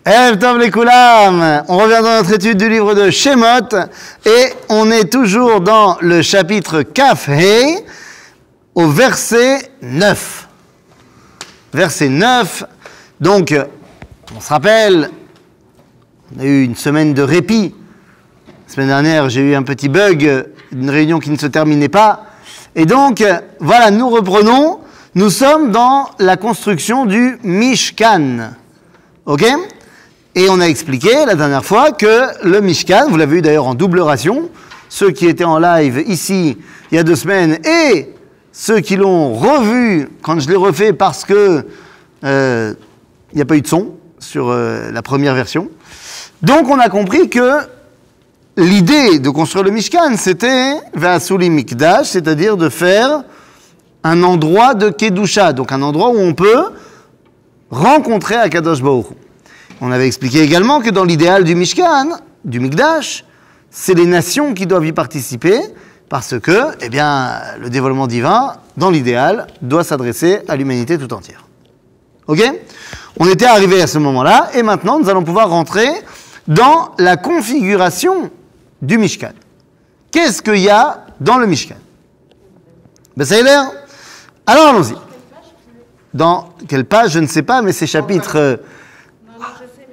Erev Tov Lekoulam. On revient dans notre étude du livre de Shemot et on est toujours dans le chapitre Kaf Hei au verset 9. Verset 9. Donc, on se rappelle, on a eu une semaine de répit. La semaine dernière, j'ai eu un petit bug, une réunion qui ne se terminait pas. Et donc, voilà, nous reprenons. Nous sommes dans la construction du Mishkan. Ok ? Et on a expliqué la dernière fois que le Mishkan, vous l'avez eu d'ailleurs en double ration, ceux qui étaient en live ici il y a 2 semaines et ceux qui l'ont revu quand je l'ai refait parce que il n'y a pas eu de son sur la première version. Donc on a compris que l'idée de construire le Mishkan, c'était Ve'asuli Mikdash, c'est-à-dire de faire un endroit de Kedusha, donc un endroit où on peut rencontrer Akadosh Baruch Hu. On avait expliqué également que dans l'idéal du Mishkan, du Mikdash, c'est les nations qui doivent y participer parce que, eh bien, le dévoilement divin, dans l'idéal, doit s'adresser à l'humanité tout entière. Ok ? On était arrivé à ce moment-là et maintenant nous allons pouvoir rentrer dans la configuration du Mishkan. Qu'est-ce qu'il y a dans le Mishkan ? Ben ça y est l'air ? Alors allons-y. Dans quelle page, je ne sais pas, mais c'est chapitre...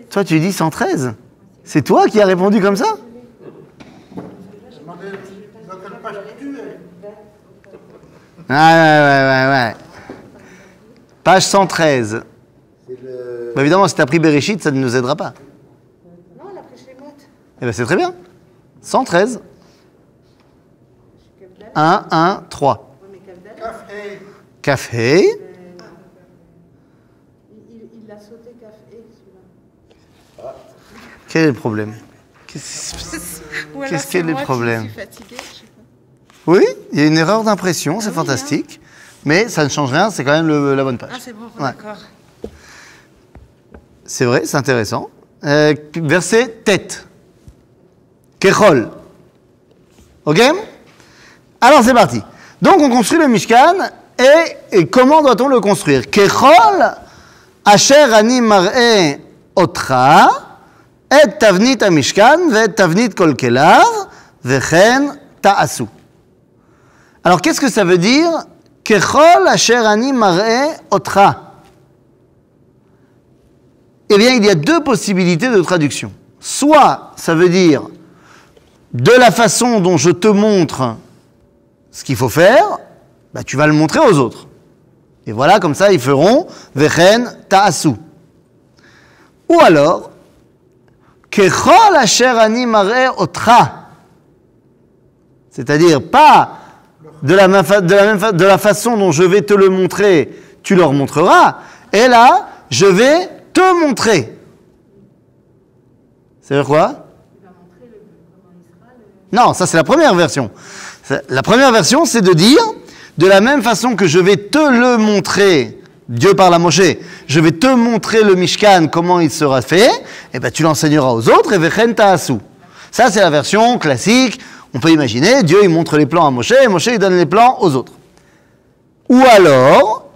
Toi, tu dis 113. C'est toi qui as répondu comme ça ? Ouais. Page 113. Bah, évidemment, si tu as pris Bereshit, ça ne nous aidera pas. Non, elle a pris Shemot. Eh bien, c'est très bien. 113. 1, 1, 3. Kaf Hei. Il a sauté Kaf Hei, celui-là. Quel est le problème ? Qu'est-ce qu'est le problème ? Oui, il y a une erreur d'impression, c'est fantastique. Mais ça ne change rien, c'est quand même la bonne page. Ah, c'est bon, ouais. D'accord. C'est vrai, c'est intéressant. Verset tête. Kechol. Ok ? Alors c'est parti. Donc on construit le Mishkan et comment doit-on le construire ? Kechol asher ani mar'e otra et tavnit ha-Mishkan ve tavnit kol kelav vechen ta'asu. Alors qu'est-ce que ça veut dire ? Kechol asher ani mar'e otra. Eh bien, il y a 2 possibilités de traduction. Soit, ça veut dire, de la façon dont je te montre ce qu'il faut faire, bah, tu vas le montrer aux autres. Et voilà, comme ça, ils feront Vechen ta'asu. Ou alors, Kechol asher ani mar'e otra. C'est-à-dire, pas de la façon dont je vais te le montrer, tu leur montreras. Et là, je vais te montrer. Ça veut dire quoi ? Non, ça c'est la première version. La première version, c'est de dire, de la même façon que je vais te le montrer, Dieu parle à Moshe, je vais te montrer le Mishkan, comment il sera fait, et ben tu l'enseigneras aux autres, et vechen ta'asu. Ça c'est la version classique, on peut imaginer, Dieu il montre les plans à Moshe, et Moshe il donne les plans aux autres. Ou alors,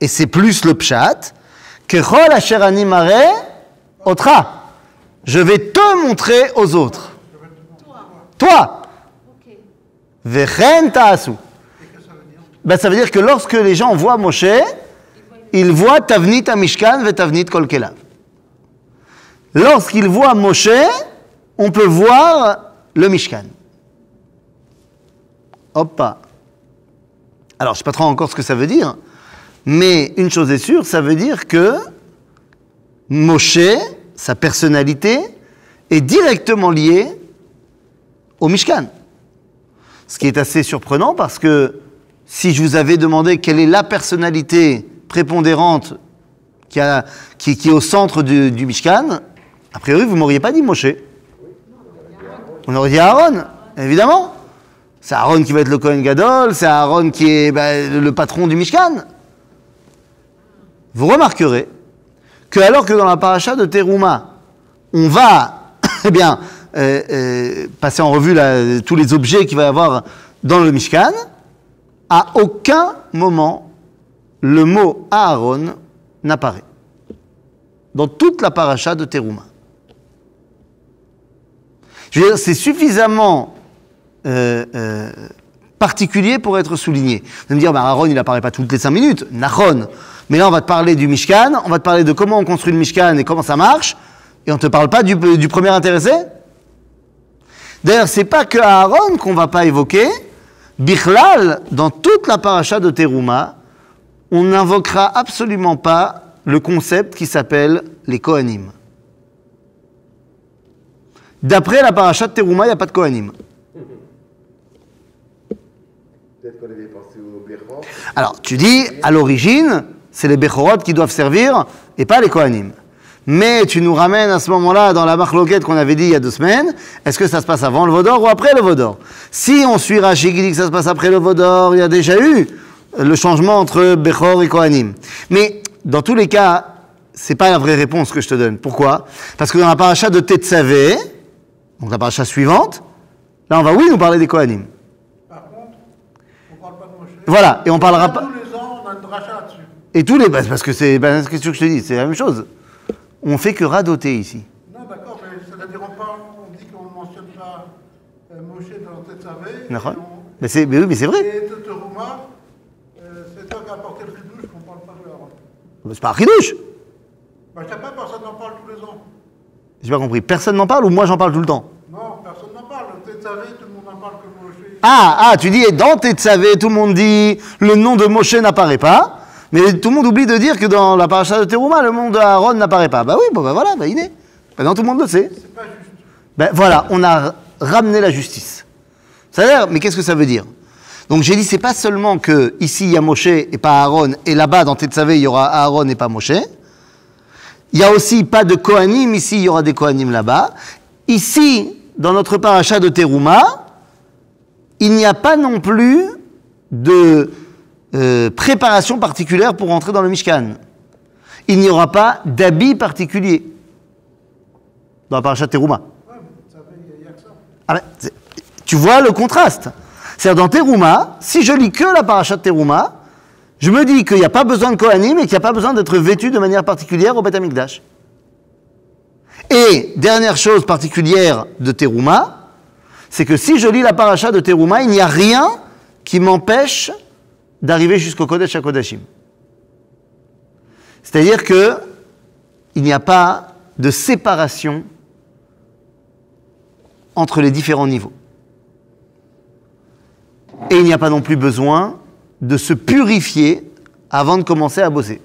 et c'est plus le pshat, Kechol asher ani mar'e otra. Je vais te montrer aux autres. Toi. Vechen ta'asu. Ben, ça veut dire que lorsque les gens voient Moshe, ils voient Tavnit ha-Mishkan ve Tavnit kol kelav. Lorsqu'ils voient Moshe, on peut voir le Mishkan. Hoppa. Alors, je ne sais pas trop encore ce que ça veut dire, mais une chose est sûre, ça veut dire que Moshe, sa personnalité, est directement liée au Mishkan. Ce qui est assez surprenant parce que si je vous avais demandé quelle est la personnalité prépondérante qui est au centre du Mishkan, a priori, vous ne m'auriez pas dit Moshe. On aurait dit Aaron, évidemment. C'est Aaron qui va être le Kohen Gadol, c'est Aaron qui est le patron du Mishkan. Vous remarquerez que alors que dans la paracha de Teruma, on va passer en revue tous les objets qu'il va y avoir dans le Mishkan, à aucun moment le mot Aaron n'apparaît. dans toute la paracha de Teruma. Je veux dire, c'est suffisamment particulier pour être souligné. Vous allez me dire, Aaron, il n'apparaît pas toutes les 5 minutes. Nachon. Mais là, on va te parler du Mishkan, on va te parler de comment on construit le Mishkan et comment ça marche, et on ne te parle pas du premier intéressé. D'ailleurs, c'est pas que Aaron qu'on va pas évoquer. Bichlal, dans toute la paracha de Teruma, on n'invoquera absolument pas le concept qui s'appelle les Kohanim. D'après la paracha de Teruma, il n'y a pas de Kohanim. Peut-être qu'on avait pensé au Bechor. Alors, tu dis, à l'origine, c'est les Bechorot qui doivent servir et pas les Kohanim. Mais tu nous ramènes à ce moment-là dans la marloquette qu'on avait dit il y a 2 semaines, est-ce que ça se passe avant le Vaudor ou après le Vaudor? Si on suit Rashi qui dit que ça se passe après le Vaudor, il y a déjà eu le changement entre Bechor et Kohanim. Mais dans tous les cas, c'est pas la vraie réponse que je te donne. Pourquoi? Parce que dans la paracha de Tetzavé, donc la paracha suivante, là on va nous parler des Kohanim. Par contre, on ne parle pas de Moshe. Voilà, et on parlera pas... Tous les ans, on a une dracha là-dessus. Et tous les... parce que c'est ce que je te dis, c'est la même chose. On fait que radoter ici. Non, d'accord, mais c'est-à-dire on dit qu'on ne mentionne pas Moshe dans Tetzavé. D'accord. Mais oui, mais c'est vrai. Et Teruma, c'est toi qui as apporté le chidouche qu'on ne parle pas de Aaron. C'est pas un chidouche. Bah, je sais pas, personne n'en parle tous les ans. J'ai pas compris. Personne n'en parle ou moi j'en parle tout le temps? Non, personne n'en parle. Tetzavé, tout le monde en parle que Moshe. Ah, tu dis, dans Tetzavé, tout le monde dit, le nom de Moshe n'apparaît pas, mais tout le monde oublie de dire que dans la paracha de Teruma, le nom de Aaron n'apparaît pas. Bah oui, voilà, il est. Maintenant tout le monde le sait. C'est pas juste. Ben voilà, on a ramené la justice. C'est-à-dire, mais qu'est-ce que ça veut dire? Donc j'ai dit, c'est pas seulement que ici il y a Moshe et pas Aaron, et là-bas dans Tetzavé il y aura Aaron et pas Moshe. Il y a aussi pas de Kohanim, ici il y aura des Kohanim là-bas. Ici, dans notre paracha de Teruma, il n'y a pas non plus de préparation particulière pour entrer dans le Mishkan. Il n'y aura pas d'habit particulier dans la paracha de Teruma. Ouais, mais Tetzavé, il n'y a que ça. Ah ben, tu vois le contraste. C'est-à-dire dans Teruma, si je lis que la paracha de Teruma, je me dis qu'il n'y a pas besoin de Kohanim et qu'il n'y a pas besoin d'être vêtu de manière particulière au Beth Amikdash. Et dernière chose particulière de Teruma, c'est que si je lis la paracha de Teruma, il n'y a rien qui m'empêche d'arriver jusqu'au Kodesh HaKodashim. C'est-à-dire que il n'y a pas de séparation entre les différents niveaux. Et il n'y a pas non plus besoin de se purifier avant de commencer à bosser.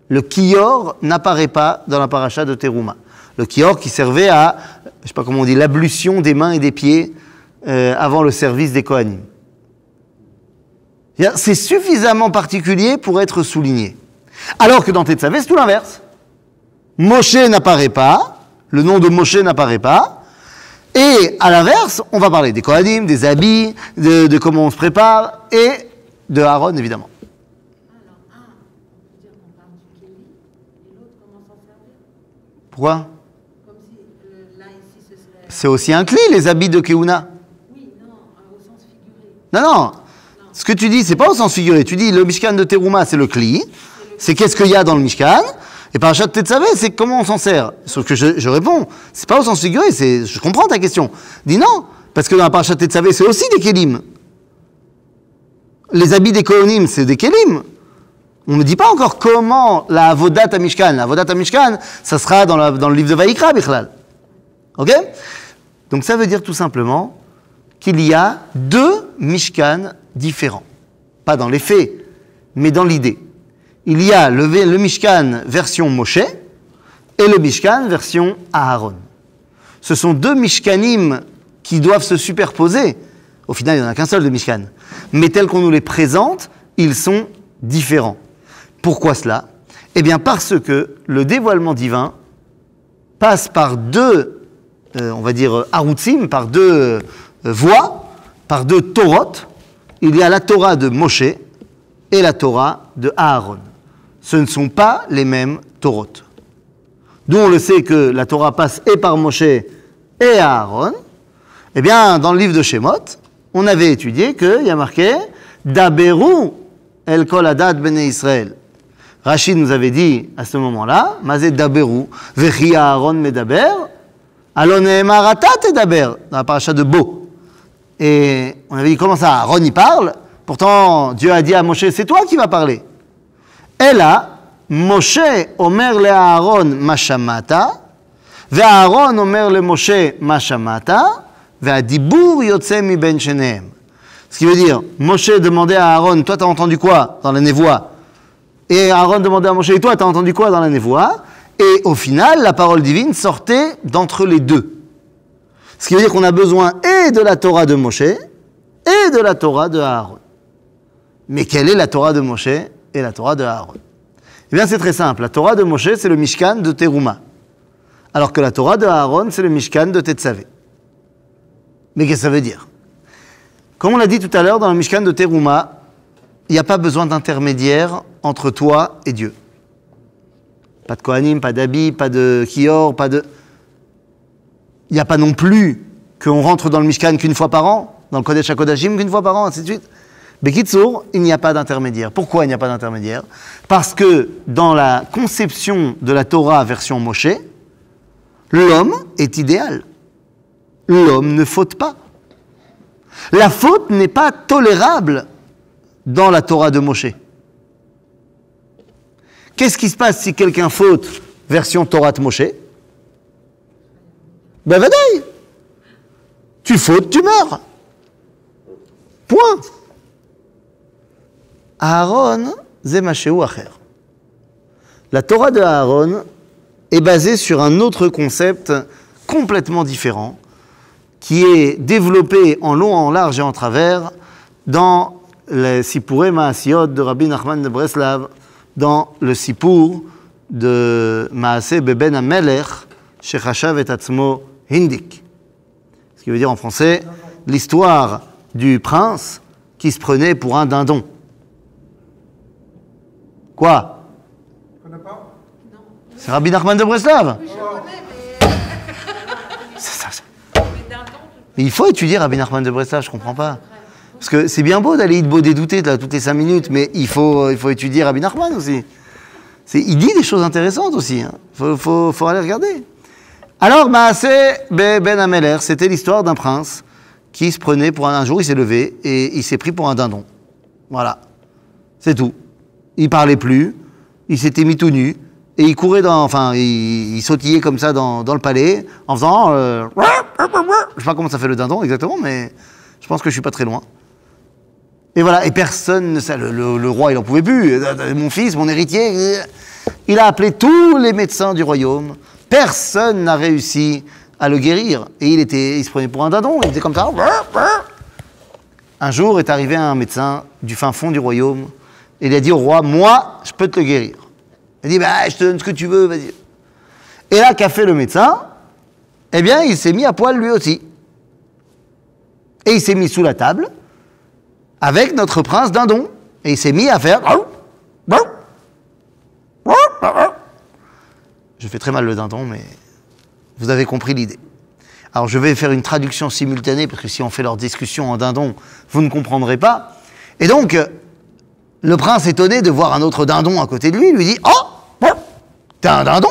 Le kior n'apparaît pas dans la paracha de Teruma. Le kior qui servait à, je sais pas comment on dit, l'ablution des mains et des pieds avant le service des Kohanim. C'est suffisamment particulier pour être souligné. Alors que dans Tetzavé, c'est tout l'inverse. Moshe n'apparaît pas, le nom de Moshe n'apparaît pas, et à l'inverse, on va parler des Kohanim, des habits, de comment on se prépare, et de Aaron, évidemment. Alors, on peut dire qu'on parle du Kéli, et l'autre, comment s'en servir? Pourquoi? Comme si, là, ici, ce serait... C'est aussi un cli, les habits de Keuna. Oui, non, au sens figuré. Non. Ce que tu dis, c'est pas au sens figuré. Tu dis, le Mishkan de Teruma, c'est le cli. C'est qu'est-ce qu'il y a dans le Mishkan. Et parachat Tetzavé, c'est comment on s'en sert. Sauf que je réponds, c'est pas au sens figuré, je comprends ta question. Dis non, parce que dans la parachat Tetzavé, c'est aussi des kelim. Les habits des Kohanim, c'est des kelim. On ne dit pas encore comment la Avodat HaMishkan. La Avodat HaMishkan, ça sera dans le livre de Vaïkra, Bichlal. Ok? Donc ça veut dire tout simplement qu'il y a 2 Mishkan différents. Pas dans les faits, mais dans l'idée. Il y a le Mishkan version Moshe et le Mishkan version Aaron. Ce sont 2 Mishkanim qui doivent se superposer. Au final, il n'y en a qu'un seul de Mishkan. Mais tels qu'on nous les présente, ils sont différents. Pourquoi cela? Eh bien parce que le dévoilement divin passe par 2, on va dire, Arutzim, par 2 voies, par 2 Torot. Il y a la Torah de Moshe et la Torah de Aaron. Ce ne sont pas les mêmes Torot. D'où on le sait que la Torah passe et par Moshe et Aaron. Eh bien, dans le livre de Shemot, on avait étudié qu'il y a marqué « Daberu el kol adat bnei Israël ». Rachid nous avait dit à ce moment-là, Mazé daberu, vechi Aaron medaber, alon ne'emar ata tedaber, dans la paracha de Bo. Et on avait dit, comment ça, Aaron y parle? Pourtant, Dieu a dit à Moshe, c'est toi qui vas parler. Et là, Moshe omer le Aaron ma shamata, ve'Aaron omer le Moshe ma shamata, ve'adibur yotze mi ben shenehem. Ce qui veut dire, Moshe demandait à Aaron, toi t'as entendu quoi dans la névoie? Et Aaron demandait à Moshe, et toi t'as entendu quoi dans la névoie? Et au final, la parole divine sortait d'entre les deux. Ce qui veut dire qu'on a besoin et de la Torah de Moshe et de la Torah de Aaron. Mais quelle est la Torah de Moshe et la Torah de Aaron? Eh bien c'est très simple, la Torah de Moshe c'est le Mishkan de Teruma, alors que la Torah de Aaron c'est le Mishkan de Tetzavé. Mais qu'est-ce que ça veut dire? Comme on l'a dit tout à l'heure, dans le Mishkan de Teruma, il n'y a pas besoin d'intermédiaire entre toi et Dieu. Pas de Kohanim, pas d'Abi, pas de Kior, pas de... Il n'y a pas non plus qu'on rentre dans le Mishkan qu'une fois par an, dans le Kodesh HaKodashim qu'une fois par an, ainsi de suite. Bekitsour, il n'y a pas d'intermédiaire. Pourquoi il n'y a pas d'intermédiaire? Parce que dans la conception de la Torah version Moshe, l'homme est idéal. L'homme ne faute pas. La faute n'est pas tolérable dans la Torah de Moshe. Qu'est-ce qui se passe si quelqu'un faute version Torah de Moshe? Ben vadaï, tu fautes, tu meurs. Point. Aaron, zemashéou acher. La Torah de Aaron est basée sur un autre concept complètement différent, qui est développé en long, en large et en travers dans le Sipurei Maasiyot de Rabbi Nachman de Breslav, dans le Sipur de Maaseh Beben HaMelech, Shechashav et Atzmo Hindik. Ce qui veut dire en français, l'histoire du prince qui se prenait pour un dindon. Quoi? Tu connais pas? C'est Rabbi Nachman de Breslav. Oui, je connais, mais. C'est ça. Mais d'un don, Mais il faut étudier Rabbi Nachman de Breslav, je comprends pas. Parce que c'est bien beau d'aller Hitbo dédouter là, toutes les 5 minutes, mais il faut étudier Rabbi Nachman aussi. Il dit des choses intéressantes aussi. Il faut aller regarder. Alors, Maaseh Ben HaMelech, c'était l'histoire d'un prince qui se prenait pour un jour, il s'est levé et il s'est pris pour un dindon. Voilà. C'est tout. Il parlait plus, il s'était mis tout nu, et il courait il sautillait comme ça dans le palais, en faisant... je sais pas comment ça fait le dindon exactement, mais je pense que je suis pas très loin. Et voilà, et personne ne sait, le roi il en pouvait plus, mon fils, mon héritier, il a appelé tous les médecins du royaume, personne n'a réussi à le guérir, et il se prenait pour un dindon, il était comme ça. Un jour est arrivé un médecin du fin fond du royaume, et il a dit au roi, moi, je peux te le guérir. Il a dit, bah, je te donne ce que tu veux, vas-y. Et là, qu'a fait le médecin? Eh bien, il s'est mis à poil lui aussi. Et il s'est mis sous la table, avec notre prince dindon. Et il s'est mis à faire... Je fais très mal le dindon, mais vous avez compris l'idée. Alors, je vais faire une traduction simultanée, parce que si on fait leur discussion en dindon, vous ne comprendrez pas. Et donc... Le prince, étonné de voir un autre dindon à côté de lui, lui dit « Oh, t'es un dindon ?»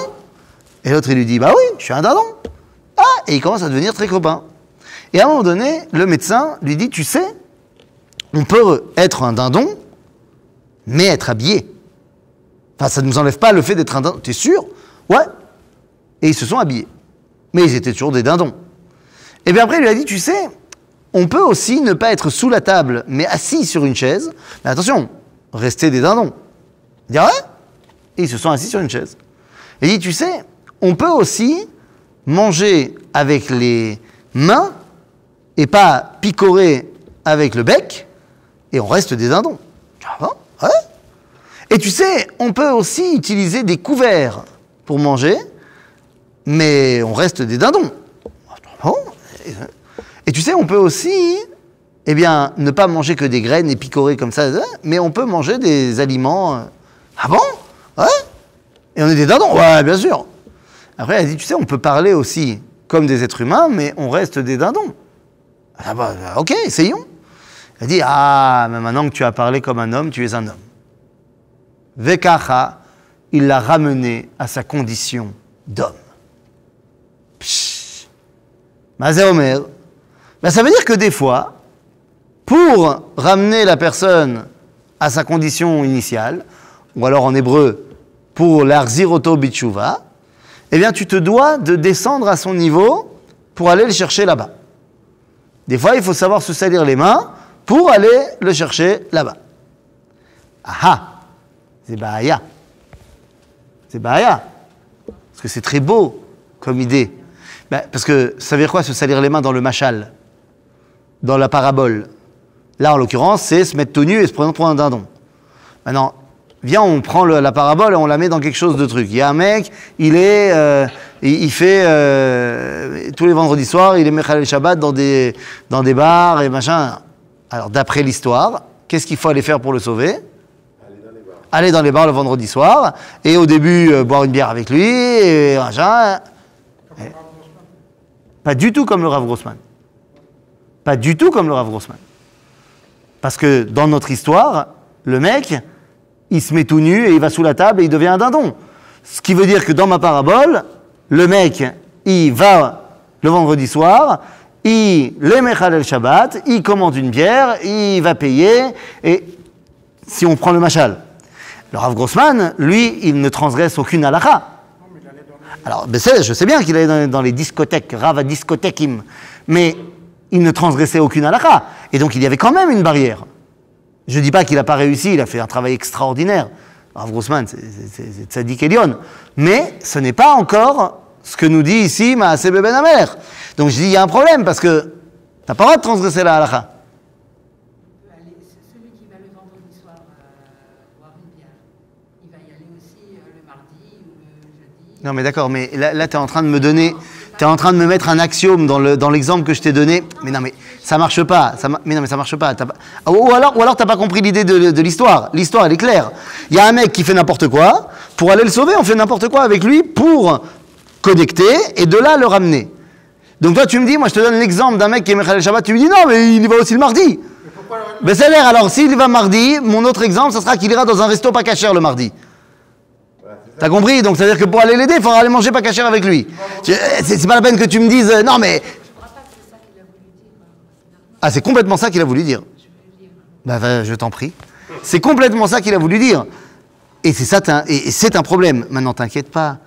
Et l'autre, il lui dit « Bah oui, je suis un dindon. » Ah, et il commence à devenir très copain. Et à un moment donné, le médecin lui dit « Tu sais, on peut être un dindon, mais être habillé. Enfin, ça ne nous enlève pas le fait d'être un dindon. T'es sûr? Ouais. » Et ils se sont habillés. Mais ils étaient toujours des dindons. Et bien après, il lui a dit « Tu sais, on peut aussi ne pas être sous la table, mais assis sur une chaise. Mais attention, rester des dindons. » Il dit « Ah ouais ?» Et ils se sont assis sur une chaise. Il dit « Tu sais, on peut aussi manger avec les mains et pas picorer avec le bec, et on reste des dindons. » Ah bon? Ouais. Et tu sais, on peut aussi utiliser des couverts pour manger, mais on reste des dindons. Ah bon? Et tu sais, on peut aussi, ne pas manger que des graines et picorer comme ça, mais on peut manger des aliments... Ah bon? Ouais? Et on est des dindons? Ouais, bien sûr. Après, elle a dit, tu sais, on peut parler aussi comme des êtres humains, mais on reste des dindons. Ah bah, ok, essayons. Elle dit, ah, mais maintenant que tu as parlé comme un homme, tu es un homme. Vekacha, il l'a ramené à sa condition d'homme. Mazé Omer. Ben, ça veut dire que des fois, pour ramener la personne à sa condition initiale, ou alors en hébreu, pour l'Arzir-Oto Bitshuva, eh bien, tu te dois de descendre à son niveau pour aller le chercher là-bas. Des fois, il faut savoir se salir les mains pour aller le chercher là-bas. Ah, c'est Bahaya. C'est Bahaya. Parce que c'est très beau comme idée. Ben, parce que ça veut dire quoi, se salir les mains dans le machal, dans la parabole? Là, en l'occurrence, c'est se mettre tout nu et se prendre pour un dindon. Maintenant, viens, on prend la parabole et on la met dans quelque chose de truc. Il y a un mec, il fait tous les vendredis soirs, il est Mechalel Shabbat dans des bars et machin. Alors, d'après l'histoire, qu'est-ce qu'il faut aller faire pour le sauver? Aller dans les bars le vendredi soir et au début boire une bière avec lui et machin. Pas du tout comme le Rav Grossman. Pas du tout comme le Rav Grossman. Parce que dans notre histoire, le mec, il se met tout nu et il va sous la table et il devient un dindon. Ce qui veut dire que dans ma parabole, le mec, il va le vendredi soir, il les Mechalel Shabbat, il commande une bière, il va payer, et si on prend le machal. Le Rav Grossman, lui, il ne transgresse aucune halakha. Alors, je sais bien qu'il allait dans les discothèques, Rav discothèquim, mais il ne transgressait aucune halakha. Et donc, il y avait quand même une barrière. Je ne dis pas qu'il n'a pas réussi, il a fait un travail extraordinaire. Rav Grossman, c'est Tzadik Elion. Mais ce n'est pas encore ce que nous dit ici Maaseh Ben Amer. Donc, je dis, il y a un problème, parce que tu n'as pas le droit de transgresser la halakha. Celui qui va le vendredi soir boire une bière, il va y aller aussi le mardi ou le jeudi. Non, mais d'accord, mais là tu es en train de me donner, tu es en train de me mettre un axiome dans l'exemple que je t'ai donné. Mais non, mais ça marche pas. Mais non, mais ça marche pas. Ou alors t'as pas compris l'idée de l'histoire. L'histoire, elle est claire. Il y a un mec qui fait n'importe quoi. Pour aller le sauver, on fait n'importe quoi avec lui pour connecter et de là le ramener. Donc toi, tu me dis, moi je te donne l'exemple d'un mec qui est Mechalel Shabbat, tu me dis non, mais il y va aussi le mardi. Mais c'est l'air, alors s'il y va mardi, mon autre exemple, ça sera qu'il ira dans un resto pas cachère le mardi. T'as compris? Donc ça veut dire que pour aller l'aider, il faudra aller manger pas cachère avec lui. C'est pas la peine que tu me dises, non mais... Ah, c'est complètement ça qu'il a voulu dire. Bah, je t'en prie. C'est complètement ça qu'il a voulu dire. Et c'est ça, et c'est un problème. Maintenant, t'inquiète pas.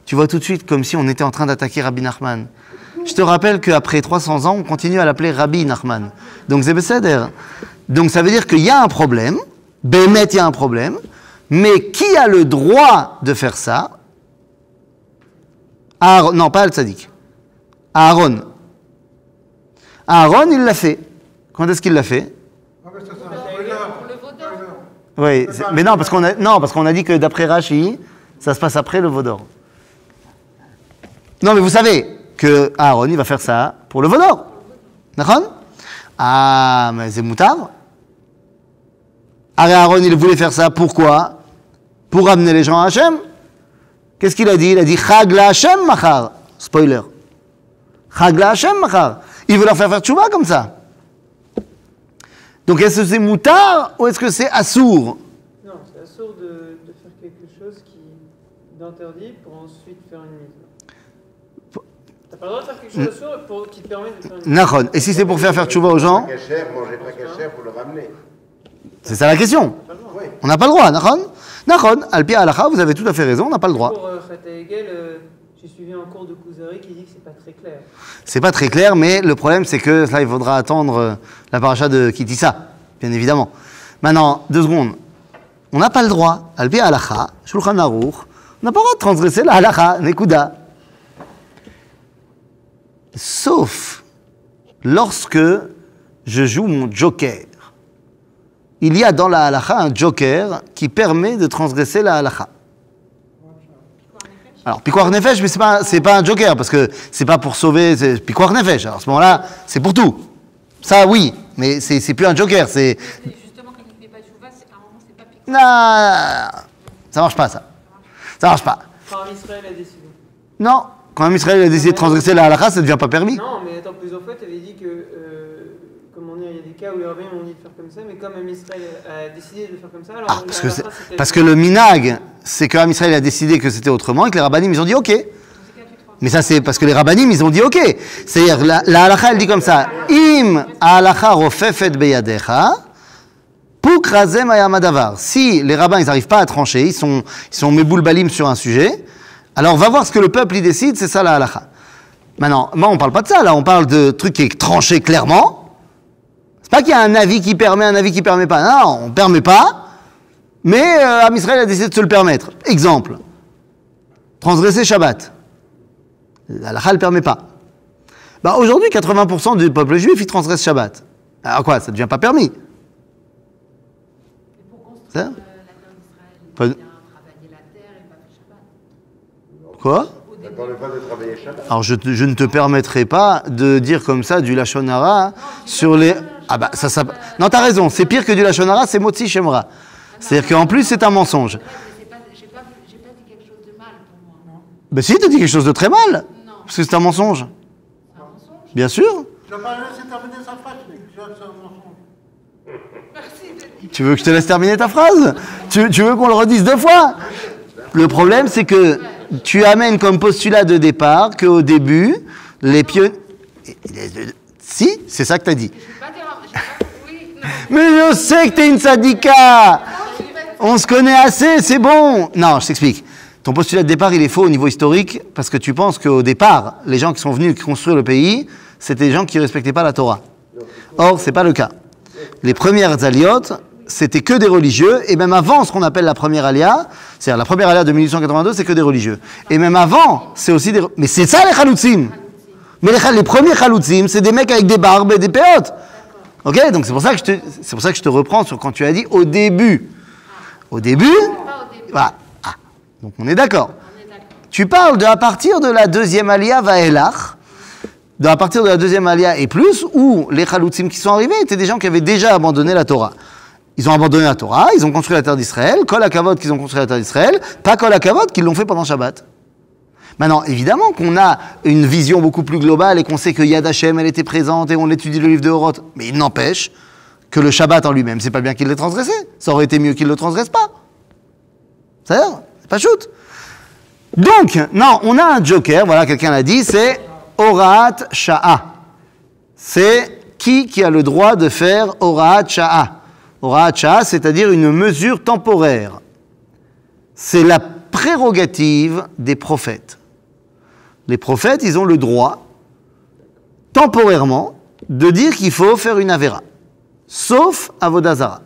Tu vois tout de suite comme si on était en train d'attaquer Rabbi Nachman. Je te rappelle qu'après 300 ans, on continue à l'appeler Rabbi Nachman. Donc, c'est Besséder. Donc, ça veut dire qu'il y a un problème. Bémet, il y a un problème. Mais qui a le droit de faire ça? Aaron, non, pas Al-Tzadik. Aaron. Aaron, il l'a fait. Quand est-ce qu'il l'a fait? Pour le vaudor. Oui, mais non, parce qu'on a dit que d'après Rashi, ça se passe après le vaudor. Non, mais vous savez que Aaron, il va faire ça pour le vaudor. D'accord? Ah, mais c'est moutard. Aaron, il voulait faire ça, pourquoi? Pour amener les gens à Hachem. Qu'est-ce qu'il a dit? Il a dit Chag la Hachem machar. Spoiler. Chag la Hachem machar. Il veut leur faire tchouva comme ça. Donc est-ce que c'est moutard ou est-ce que c'est assour? Non, c'est assour de faire quelque chose d'interdit pour ensuite faire une mise. T'as pas le droit de faire quelque chose d'assour qui te permet de faire une mise. Nachon. Et si c'est pour faire tchouva aux gens? Manger pas cachère pour le ramener. C'est ça la question. Oui. On n'a pas le droit, Nachon? Nachon, Al-Pi Alacha, vous avez tout à fait raison, on n'a pas le droit. Pour Chat Hegel, j'ai suivi un cours de Kuzari qui dit que c'est pas très clair. C'est pas très clair, mais le problème c'est que là il faudra attendre la paracha de Kitissa, bien évidemment. Maintenant, 2 secondes. On n'a pas le droit, Al-Pi Alacha, Shulchan Aruch, on n'a pas le droit de transgresser la Halacha, Nekuda. Sauf lorsque je joue mon joker. Il y a dans la halacha un joker qui permet de transgresser la halacha. Alors, Pikuach Nefesh, mais c'est pas un joker, parce que c'est pas pour sauver, c'est Pikuach Nefesh. Alors, à ce moment-là, c'est pour tout. Ça, oui, mais c'est plus un joker, c'est... Justement, quand il ne fait pas chouva, à un moment, c'est pas piquant. Non, ça marche pas, ça. Ça marche pas. Quand Israël a décidé. Non, quand même Israël a décidé de transgresser la halacha, ça ne devient pas permis. Non, mais attends, plusieurs fois, tu avais dit que, comme on est dire, il y a des cas où les rabbins ont dit de faire comme ça, mais comme Am Israël a décidé de faire comme ça, alors parce que le minag, c'est que Am Israël a décidé que c'était autrement et que les rabbanim, ils ont dit OK. Mais ça, c'est parce que les rabbanim, ils ont dit OK. C'est-à-dire, la halakha, elle dit comme ça, Im halakha rofefet beyadecha, puk razem ayamadavar. Si les rabbins, ils n'arrivent pas à trancher, ils sont meboul balim sur un sujet, alors on va voir ce que le peuple y décide, c'est ça la halakha. Maintenant, on ne parle pas de ça, là, on parle de trucs qui est tranché clairement. C'est pas qu'il y a un avis qui permet, un avis qui permet pas. Non, on ne permet pas, mais Am Israël a décidé de se le permettre. Exemple, transgresser Shabbat. La halakha ne le permet pas. Bah, aujourd'hui, 80% du peuple juif, il transgresse Shabbat. Alors quoi, ça ne devient pas permis. Pour construire Ça la terre d'Israël, il faut bien travailler la terre et pas faire Shabbat. Quoi? Ça ne permet pas de travailler Shabbat. Alors je ne te permettrai pas de dire comme ça du Lachon Hara sur les... Ah bah ça... Non, t'as raison, c'est pire que du Lachon Hara, c'est Motzi Shemra. C'est-à-dire qu'en plus c'est un mensonge. J'ai pas dit quelque chose de mal pour moi. Ben si, t'as dit quelque chose de très mal, Non, parce que c'est un mensonge. c'est un mensonge. Bien sûr. Je vais pas laisser terminer sa phrase, mais c'est un mensonge. Merci de dire. Tu veux que je te laisse terminer ta phrase? Tu veux qu'on le redise 2 fois? Le problème c'est que tu amènes comme postulat de départ qu'au début, les pionniers... Si, c'est ça que t'as dit. Je vais pas dire. Oui, non. Mais je sais que t'es une sadika. On se connaît assez, c'est bon. Non, je t'explique. Ton postulat de départ, il est faux au niveau historique, parce que tu penses qu'au départ, les gens qui sont venus construire le pays, c'était des gens qui ne respectaient pas la Torah. Or, c'est pas le cas. Les premières aliotes, c'était que des religieux, et même avant ce qu'on appelle la première alia, c'est-à-dire la première alia de 1882, c'est que des religieux. Et même avant, c'est aussi des... Mais c'est ça les chaloutzim. Mais les premiers chaloutzim, c'est des mecs avec des barbes et des péotes. Ok, donc c'est pour ça que je te reprends sur quand tu as dit au début. Au début, Pas au début. voilà. Ah, donc on est d'accord. On est d'accord. Tu parles à partir de la deuxième alia vaelach, à partir de la deuxième alia et plus, où les chaloutzim qui sont arrivés étaient des gens qui avaient déjà abandonné la Torah. Ils ont abandonné la Torah, ils ont construit la terre d'Israël, kol hakavod qu'ils ont construit la terre d'Israël, pas kol hakavod qu'ils l'ont fait pendant Shabbat. Maintenant, évidemment qu'on a une vision beaucoup plus globale et qu'on sait que Yad Hashem, elle était présente et on étudie le livre de Horot. Mais il n'empêche que le Shabbat en lui-même, c'est pas bien qu'il l'ait transgressé. Ça aurait été mieux qu'il le transgresse pas. C'est-à-dire, c'est pas shoot. Donc, non, on a un joker, voilà, quelqu'un l'a dit, c'est Horaat Sha'a. C'est qui a le droit de faire Horaat Sha'a. Horaat Sha'a, c'est-à-dire une mesure temporaire. C'est la prérogative des prophètes. Les prophètes, ils ont le droit, temporairement, de dire qu'il faut faire une avéra. Sauf Avodah Zara.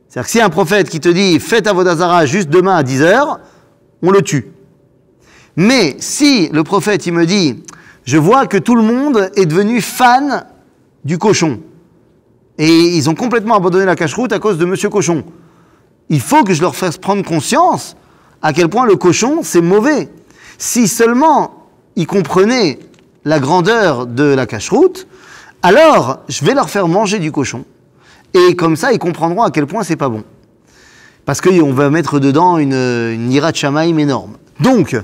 C'est-à-dire que si un prophète qui te dit « faites Avodah Zara juste demain à 10h », on le tue. Mais si le prophète, il me dit « je vois que tout le monde est devenu fan du cochon, et ils ont complètement abandonné la cache-route à cause de Monsieur Cochon », il faut que je leur fasse prendre conscience à quel point le cochon, c'est mauvais. Si seulement ils comprenaient la grandeur de la cache-route, alors je vais leur faire manger du cochon. Et comme ça, ils comprendront à quel point c'est pas bon. Parce qu'on va mettre dedans une hirat shamaim énorme. Donc,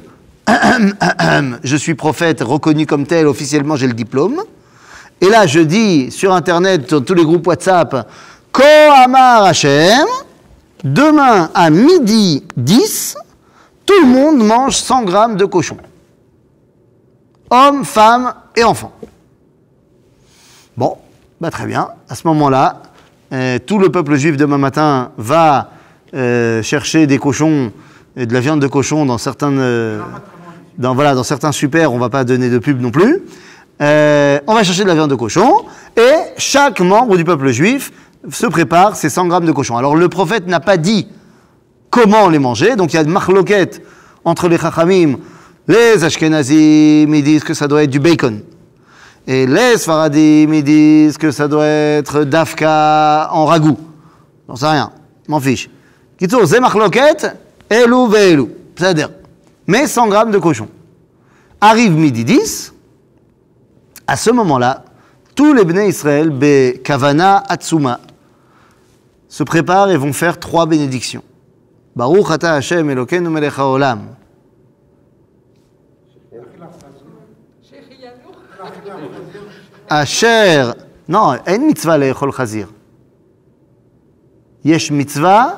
je suis prophète reconnu comme tel, officiellement j'ai le diplôme. Et là, je dis sur Internet, dans tous les groupes WhatsApp, Ko Amar Hashem, demain à 12h10, tout le monde mange 100 grammes de cochon. Hommes, femmes et enfants. Bon, bah très bien. À ce moment-là, tout le peuple juif demain matin va chercher des cochons, et de la viande de cochon dans certains, dans certains super, on ne va pas donner de pub non plus. On va chercher de la viande de cochon et chaque membre du peuple juif se prépare ses 100 grammes de cochon. Alors le prophète n'a pas dit comment les manger, donc il y a de marloquettes entre les chachamim. Les Ashkenazim, ils disent que ça doit être du bacon. Et les Sfaradim, ils disent que ça doit être d'afka en ragoût. J'en sais rien, m'en fiche. Kitsour, c'est marloquettes, elou ve'elou. C'est-à-dire, mais 100 grammes de cochon. Arrive 12h10, à ce moment-là, tous les Bnei Israël, be Kavana Atsuma, se préparent et vont faire 3 bénédictions. Baruch ata Hashem Elokeinu melech haolam. Asher Non, אין מצווה לאכול חזיר. יש מצווה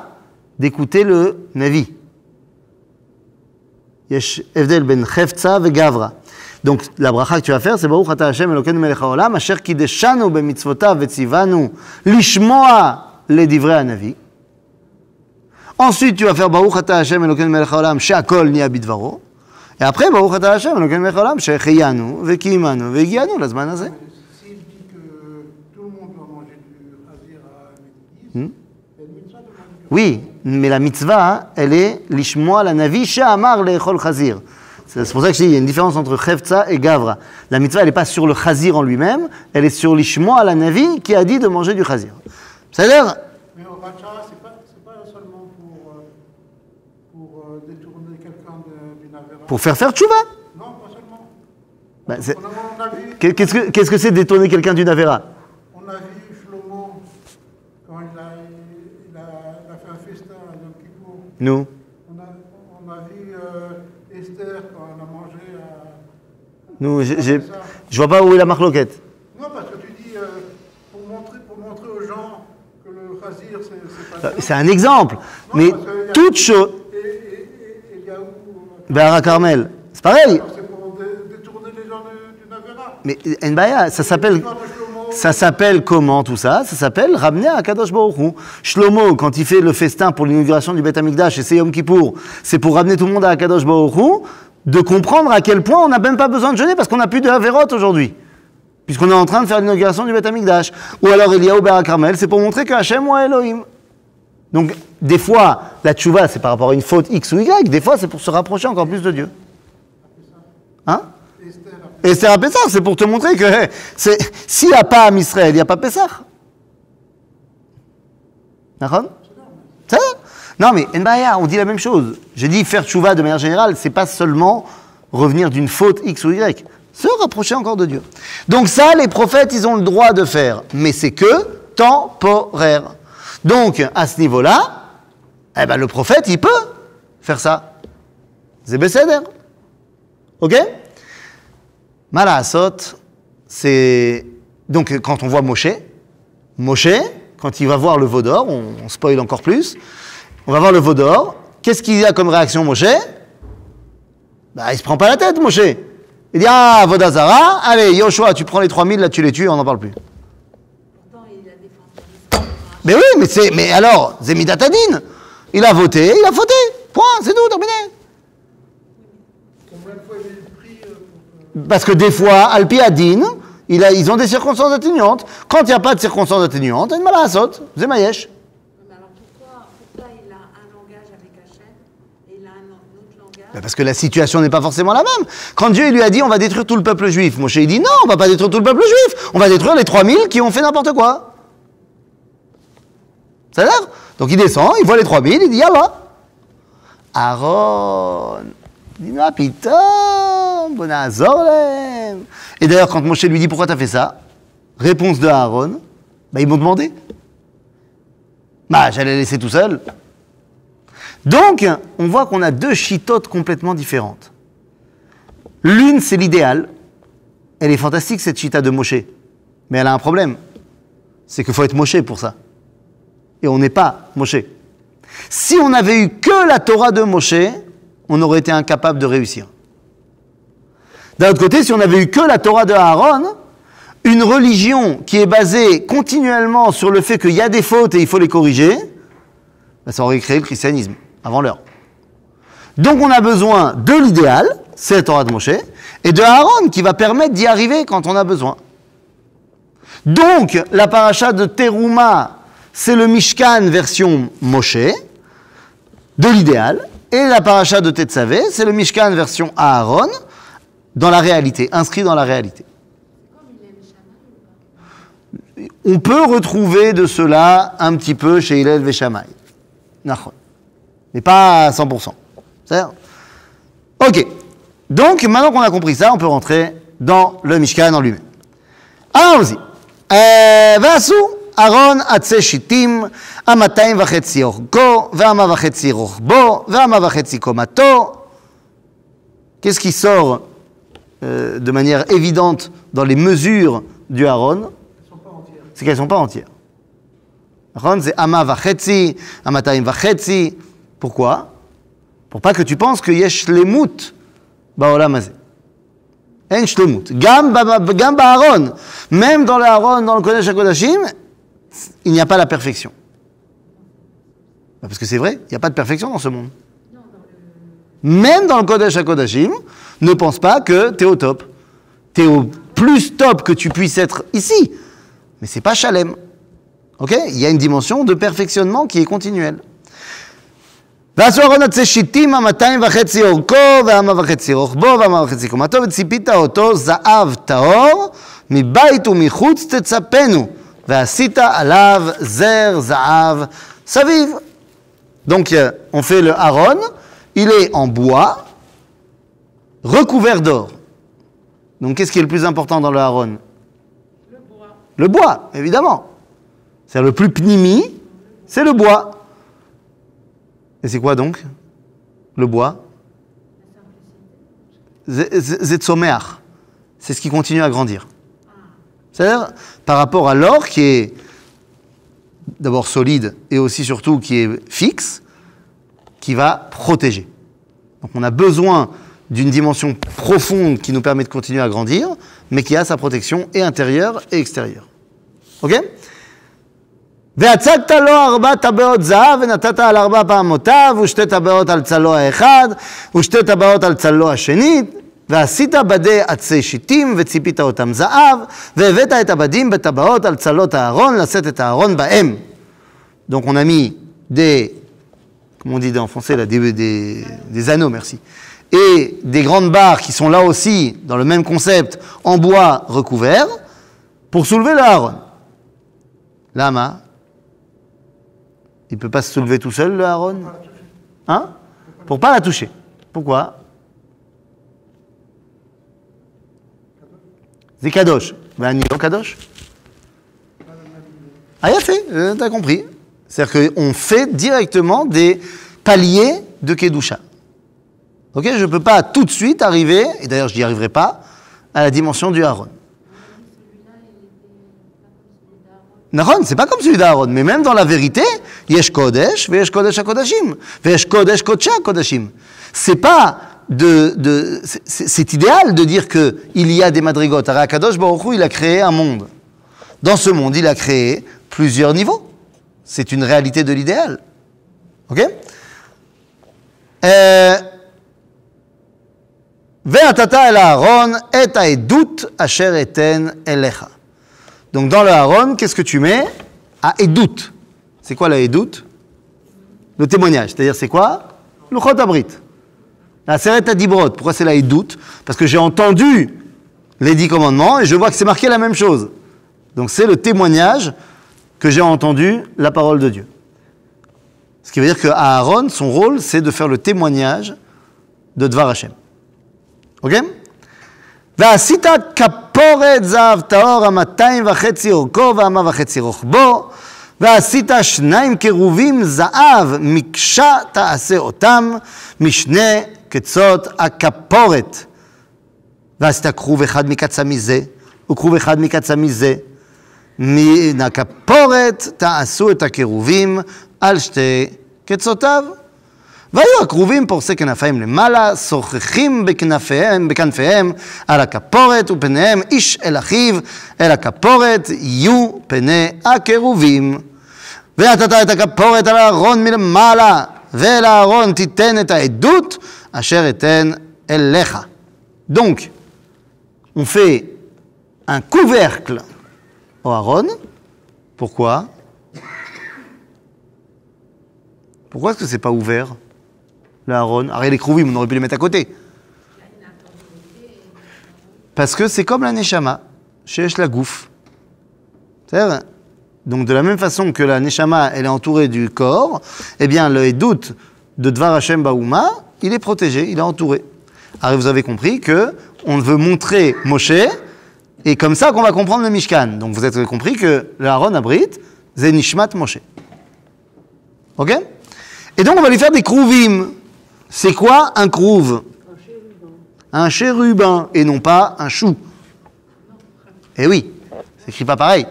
d'écouter le navi. יש הבדל בין חפצה וגברה. Donc, la bracha que tu vas faire, c'est ברוך אתה השם אלוקינו מלך העולם, אשר קידשנו במצוותיו וציוונו לשמוע לדברי הנביא. Ensuite, tu vas faire ברוך אתה השם אלוקינו מלך העולם, שהכל נהיה בדברו. Et après, ברוך אתה השם אלוקינו מלך העולם, שהחיינו וקיימנו והגיענו לזמן הזה. S'il dit que tout le monde doit manger du khazir à midi, il y a une mitzvah de manger du Oui, mais la mitzvah, elle est l'ishmoa la navi she'amar le'echol chazir. C'est pour ça que je dis, il y a une différence entre chefza et gavra. La mitzvah, elle n'est pas sur le chazir en lui-même, elle est sur l'ishmoa la navi qui a dit de manger du chazir. C'est-à-dire, Mais au Racha, c'est pas seulement pour détourner quelqu'un d'une avéra. pour faire tchouva. Non, pas seulement. Ben, c'est- On a vu, Qu'est-ce que c'est détourner quelqu'un d'une avéra? on a vu Shlomo quand il a fait un festin à Yom Kippour. Nous. On a vu Esther quand elle a mangé à... Nous, je vois pas où est la marloquette. Non, parce que tu dis, pour montrer aux gens que le khazir, c'est pas C'est un exemple. Mais parce qu'il y a- toute chose. Et il y a où Béhara Carmel, c'est pareil. C'est pour détourner les gens d'une avéra. Mais Nbaya, ça s'appelle comment tout ça? Ça s'appelle ramener à Kadosh Baruch Hu. Shlomo, quand il fait le festin pour l'inauguration du Beth Amikdash et c'est Yom Kippour, c'est pour ramener tout le monde à Kadosh Baruch Hu, de comprendre à quel point on n'a même pas besoin de jeûner parce qu'on n'a plus de Haverot aujourd'hui. Puisqu'on est en train de faire l'inauguration du Beth Amikdash. Ou alors Eliyahu Béhara Carmel, c'est pour montrer que Hachem ou Elohim. Donc, des fois, la tchouva, c'est par rapport à une faute X ou Y, des fois, c'est pour se rapprocher encore plus de Dieu. Hein? Esther à Pessah, c'est pour te montrer que s'il n'y a pas Am Israël, il n'y a pas Pessah. D'accord? C'est ça? Non, mais Nbaya, on dit la même chose. J'ai dit faire tchouva de manière générale, c'est pas seulement revenir d'une faute X ou Y, se rapprocher encore de Dieu. Donc ça, les prophètes, ils ont le droit de faire, mais c'est que temporaire. Donc, à ce niveau-là, eh ben, le prophète, il peut faire ça. C'est Besséder. Ok? Malaasot, c'est... Donc, quand on voit Moshe, quand il va voir le veau d'or, on spoil encore plus, on va voir le veau d'or, qu'est-ce qu'il a comme réaction, Moshe? Bah, il se prend pas la tête, Moshe. Il dit, ah, Vodazara, allez, Yoshua, tu prends les 3000, là, tu les tues, on n'en parle plus. Pourtant, il a défendu. Mais oui, mais alors, Zemidatadine, il a voté, il a fauté. Point, c'est tout, terminé. Combien de fois il a eu le prix Parce que des fois, Alpi Adin, ils ont des circonstances atténuantes. Quand il n'y a pas de circonstances atténuantes, il y a une malasot, Zemayesh. Mais alors pourquoi il a un langage avec Hachem et il a un autre langage? Parce que la situation n'est pas forcément la même. Quand Dieu il lui a dit on va détruire tout le peuple juif, Moshe il dit non, on va pas détruire tout le peuple juif, on va détruire les 3000 qui ont fait n'importe quoi. Ça a l'air? Donc il descend, il voit les 3000, il dit Yallah. Aaron, il dit non, putain, bon azorlem. Et d'ailleurs, quand Moshe lui dit pourquoi tu as fait ça, réponse de Aaron, bah, ils m'ont demandé. Bah, j'allais laisser tout seul. Donc, on voit qu'on a deux chitotes complètement différentes. L'une, c'est l'idéal. Elle est fantastique, cette chita de Moshe. Mais elle a un problème. C'est qu'il faut être Moshe pour ça. Et on n'est pas Moshe. Si on avait eu que la Torah de Moshe, on aurait été incapable de réussir. D'un autre côté, si on avait eu que la Torah de Aaron, une religion qui est basée continuellement sur le fait qu'il y a des fautes et il faut les corriger, ben ça aurait créé le christianisme, avant l'heure. Donc on a besoin de l'idéal, c'est la Torah de Moshe, et de Aaron qui va permettre d'y arriver quand on a besoin. Donc la paracha de Teruma, c'est le Mishkan version Moshe, de l'idéal, et la paracha de Tetzavé, c'est le Mishkan version Aaron, dans la réalité, inscrit dans la réalité. On peut retrouver de cela un petit peu chez Hillel Veshamay. Mais pas à 100%. C'est-à-dire? Ok. Donc, maintenant qu'on a compris ça, on peut rentrer dans le Mishkan en lui-même. Allons-y. Vasu Aaron Atse Shittim, Amatayim Vachetzi Orgo, Ve'ama Vachetzi Rochbo, Ve'ama Vachetzi Komato. Qu'est-ce qui sort de manière évidente dans les mesures du Aaron? Ils ne sont pas entiers. c'est qu'elles ne sont pas entières. C'est ama vachetzi, amatayim vachetzi. Pourquoi? Pour pas que tu penses qu'il y ait shlemut ba'olam hazeh. En shlemut. Gam ba'aron. Même dans le Aaron, dans le Kodesh HaKodashim, il n'y a pas la perfection. Parce que c'est vrai, il n'y a pas de perfection dans ce monde. Même dans le Kodesh HaKodashim, ne pense pas que tu es au top. Tu es au plus top que tu puisses être ici. Mais c'est pas Shalem. Ok? Il y a une dimension de perfectionnement qui est continuelle. ועשו ארון עצי שיטים 2.5 אורכו ו1.5 רוחבו ו1.5 קומתו וציפית אותו זהב טהור מבית ומחוץ תצפנו ועשית עליו זר זהב סביב. Donc on fait le Aaron, il est en bois recouvert d'or. Donc qu'est-ce qui est le plus important dans le Aaron? Le bois. Le bois, évidemment. C'est le plus pnimi, c'est le bois. Et c'est quoi donc? Le bois? Zetzomeach. C'est ce qui continue à grandir. C'est-à-dire, par rapport à l'or qui est d'abord solide et aussi surtout qui est fixe, qui va protéger. Donc on a besoin d'une dimension profonde qui nous permet de continuer à grandir, mais qui a sa protection et intérieure et extérieure. Ok? והצגת לו 4 טבעות זהב ונתת על 4 פעמותיו ושתי טבעות על צלו האחד ושתי טבעות על צלו השנית ועשית בדי עצי שיטים וציפית אותם זהב והבאת את הבדים בטבעות על צלות הארון לשאת את הארון בהם. Donc on a mis des, comment on dit en français là, des anneaux, merci, et des grandes barres qui sont là aussi dans le même concept en bois recouvert pour soulever le Aaron. Lama. Il ne peut pas se soulever tout seul, le Aaron? Hein? Pour ne pas la toucher. Pourquoi? C'est Kadosh. Ben, Nilo Kadosh. Ah, il a fait, t'as compris. C'est-à-dire qu'on fait directement des paliers de Kedusha. Ok? Je ne peux pas tout de suite arriver, et d'ailleurs je n'y arriverai pas, à la dimension du Aaron. Naron, c'est pas comme celui d'Aaron, mais même dans la vérité, yesh kodesh, veyesh kodesh hakodashim, veyesh kodesh kodesh hakodashim. C'est pas c'est idéal de dire que il y a des madrigotes. Akadosh Baruch Hu, il a créé un monde. Dans ce monde, il a créé plusieurs niveaux. C'est une réalité de l'idéal. Ok? Ve'atata el Aaron et ha'edut asher eten elecha. Donc dans le Aaron, qu'est-ce que tu mets? À Edut. C'est quoi la Edut? Le témoignage. C'est-à-dire c'est quoi? Le Chot Abrit. La Seret Adibrot. Pourquoi c'est la Edut? Parce que j'ai entendu les 10 commandements et je vois que c'est marqué la même chose. Donc c'est le témoignage que j'ai entendu la parole de Dieu. Ce qui veut dire que Aaron, son rôle, c'est de faire le témoignage de Dvar Hashem. Ok? ועשית כפורת זהב טהור 2.5 אורכו ו1.5 רוחבו ועשית 2 קרובים זהב מקשה תעשה אותם משני קצות הכפורת ועשית כרוב אחד מקצה מזה וכרוב אחד מקצה מזה מן הכפורת תעשו את הקרובים על שתי קצותיו והיו הקרובים פורסי כנפיים למעלה, שוחחים בכנפיהם על הכפורת, ופניהם איש אל אחיו, אל הכפורת יהיו פני הקרובים. ונתת את הכפורת על הארון מלמעלה, ואל הארון תיתן את העדות, אשר אתן אליך. Donc, on fait un couvercle au Aaron. Pourquoi? Pourquoi est-ce que c'est pas ouvert? Le Aaron. Arrête les Krouvim, on aurait pu les mettre à côté. Parce que c'est comme la Neshama, chez la Gouf. C'est-à-dire, donc de la même façon que la Neshama, elle est entourée du corps, eh bien le Edut de Dvar Hashem Baouma, il est protégé, il est entouré. Alors vous avez compris que on veut montrer Moshe, et comme ça qu'on va comprendre le Mishkan. Donc vous avez compris que le Aaron Abrit, c'est Nishmat Moshe. Ok? Et donc on va lui faire des Krouvim. C'est quoi un crouve? Un chérubin, et non pas un chou. Eh oui, c'est écrit pas pareil.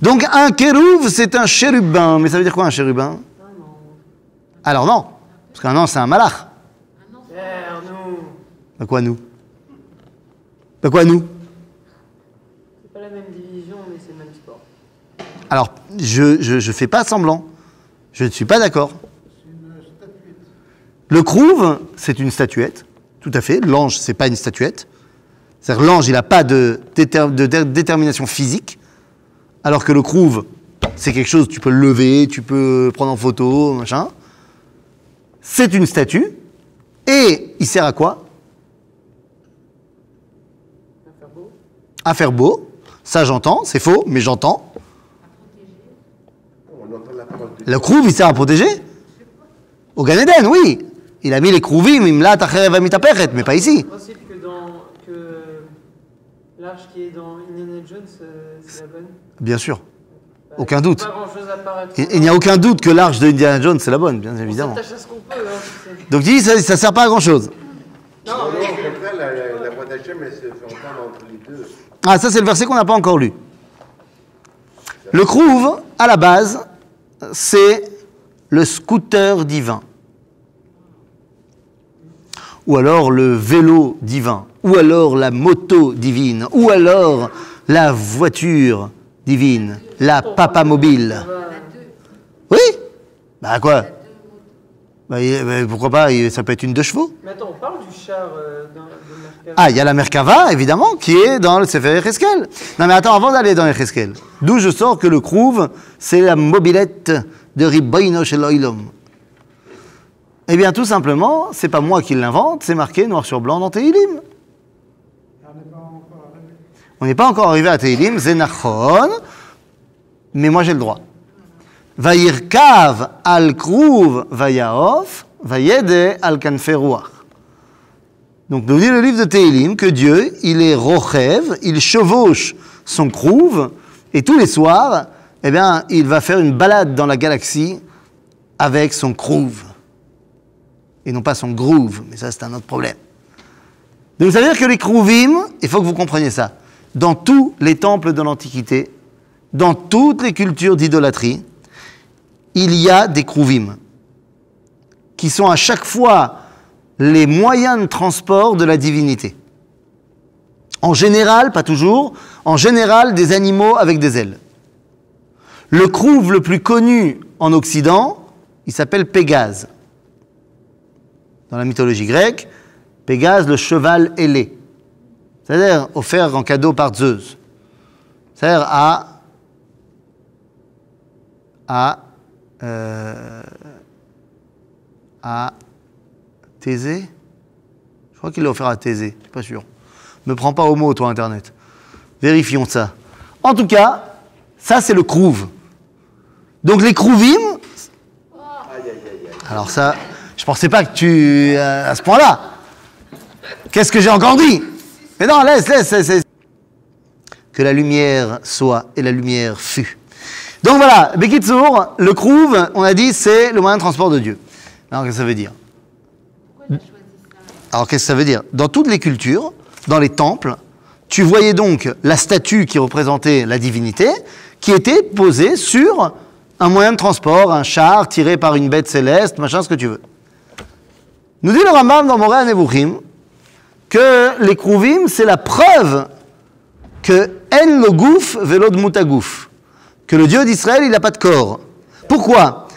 Donc un kérouv, c'est un chérubin. Mais ça veut dire quoi un chérubin? Alors non, parce qu'un ange c'est un malach. Père, nous. De quoi nous? De quoi nous? C'est pas la même division, mais c'est le même sport. Alors, je fais pas semblant. Je ne suis pas d'accord. Le crouve, c'est une statuette. Tout à fait. L'ange, c'est pas une statuette. C'est-à-dire l'ange, il n'a pas de détermination physique. Alors que le crouve, c'est quelque chose, tu peux le lever, tu peux prendre en photo, machin. C'est une statue. Et il sert à quoi? À faire beau. Ça, j'entends. C'est faux, mais j'entends. On entend la parole de Le crouve, il sert à protéger? Au Gan Eden, oui. Il a mis les crouvim, imla tacherev amitapechet, mais pas ici. Le principe que l'arche qui est dans Indiana Jones, c'est la bonne. Bien sûr. Aucun doute. Pas grand chose à paraître. Il n'y a aucun doute que l'arche de Indiana Jones, c'est la bonne, bien évidemment. On s'attache à ce qu'on peut. Hein, Donc, il dit, ça ne sert pas à grand-chose. non, Non, mais comme ça, la voix d'Hachem, elle se fait entendre entre les deux. Ah, ça, c'est le verset qu'on n'a pas encore lu. Le crouve, à la base, c'est le scooter divin. Ou alors le vélo divin. Ou alors la moto divine. Ou alors la voiture divine. La papa mobile. Oui? Bah quoi? Bah, pourquoi pas? Ça peut être une 2 chevaux. Mais attends, on parle du char de Merkava. Ah, il y a la Merkava, évidemment, qui est dans le Sefer Yecheskel. Non, mais attends, avant d'aller dans Yecheskel, d'où je sors que le crouve, c'est la mobilette de Ribboino Shel Oilom. Eh bien, tout simplement, c'est pas moi qui l'invente, c'est marqué noir sur blanc dans Tehilim. On n'est pas encore arrivé à Tehilim, Zenachon, mais moi j'ai le droit. Vayirkav al krouv vayaof, vayede al kanfei ruach. Donc, nous dit le livre de Tehilim que Dieu, il est rochev, il chevauche son crouve, et tous les soirs, eh bien, il va faire une balade dans la galaxie avec son crouve. Et non pas son groove, mais ça c'est un autre problème. Donc ça veut dire que les crouvim, il faut que vous compreniez ça, dans tous les temples de l'Antiquité, dans toutes les cultures d'idolâtrie, il y a des crouvim, qui sont à chaque fois les moyens de transport de la divinité. En général, pas toujours, en général des animaux avec des ailes. Le crouve le plus connu en Occident, il s'appelle Pégase. Dans la mythologie grecque, Pégase, le cheval ailé. C'est-à-dire offert en cadeau par Zeus. C'est-à-dire à Thésée. Je crois qu'il l'a offert à Thésée, je suis pas sûr. Me prends pas au mot, toi, Internet. Vérifions ça. En tout cas, ça, c'est le crouve. Donc, les crouvim... Alors ça, je pensais pas que tu... à ce point-là. Qu'est-ce que j'ai encore dit? Mais non, laisse. Que la lumière soit et la lumière fut. Donc voilà, Bekitsour, le crouve, on a dit, c'est le moyen de transport de Dieu. Alors, qu'est-ce que ça veut dire? Pourquoi il a choisi ça? Alors, qu'est-ce que ça veut dire? Dans toutes les cultures, dans les temples, tu voyais donc la statue qui représentait la divinité, qui était posée sur un moyen de transport, un char tiré par une bête céleste, machin, ce que tu veux. Nous dit le Rambam dans Moreh Nevuchim que les krouvim, c'est la preuve que en lo gouf velo dmut hagouf, que le Dieu d'Israël, il n'a pas de corps. Pourquoi?